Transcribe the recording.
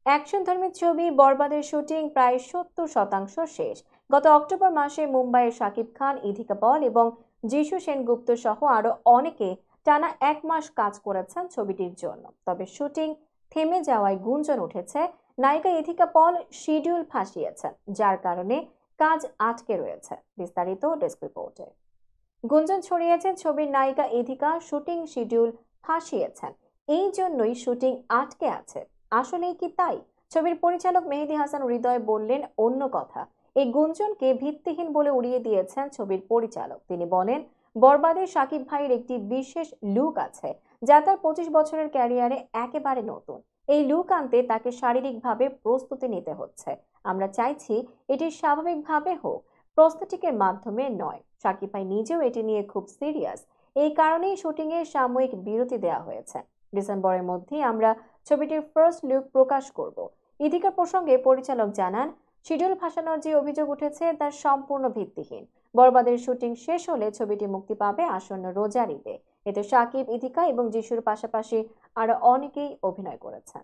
অ্যাকশনধর্মী ছবি বরবাদের শুটিং প্রায় 70% শেষ। গত অক্টোবর মাসে মুম্বাইয়ের শাকিব খান, ইথিকা পল এবং যিশু সেনগুপ্ত সহ আরো অনেকে টানা 1 মাস কাজ করেছেন ছবিটির জন্য। তবে শুটিং থেমে যাওয়ায় গুঞ্জন উঠেছে নায়িকা ইথিকা পল শিডিউল ফাঁসিয়েছেন, যার কারণে কাজ আটকে রয়েছে। বিস্তারিত ডেস্ক রিপোর্টে। গুঞ্জন ছড়িয়েছে ছবির নায়িকা ইথিকা শুটিং শিডিউল ফাঁসিয়েছেন, এই জন্যই শুটিং আটকে আছে। আসলেই কি তাই? ছবির পরিচালক মেহেদী হাসান হৃদয় বললেন অন্য কথা। এই গুঞ্জনকে ভিত্তিহীন বলে উড়িয়ে দিয়েছেন ছবির পরিচালক। তিনি বলেন, বরবাদে শাকিব ভাইয়ের একটি বিশেষ লুক আছে, যা তার 25 বছরের ক্যারিয়ারে একেবারে নতুন। এই লুক আনতে তাকে শারীরিকভাবে প্রস্তুতি নিতে হচ্ছে। আমরা চাইছি এটি স্বাভাবিকভাবে হোক, প্রস্থেটিকের মাধ্যমে নয়। শাকিব ভাই নিজেও এটি নিয়ে খুব সিরিয়াস। এই কারণেই শুটিং এর সাময়িক বিরতি দেওয়া হয়েছে। ডিসেম্বরের মধ্যেই আমরা ছবিটির ফার্স্ট লুক প্রকাশ করব। ইথিকার প্রসঙ্গে পরিচালক জানান, শিডিউল ফাঁসানোর যে অভিযোগ উঠেছে তা সম্পূর্ণ ভিত্তিহীন। বরবাদের শুটিং শেষ হলে ছবিটি মুক্তি পাবে আসন্ন রোজার ঈদে। এতে শাকিব, ইথিকা এবং যিশুর পাশাপাশি আরো অনেকেই অভিনয় করেছেন।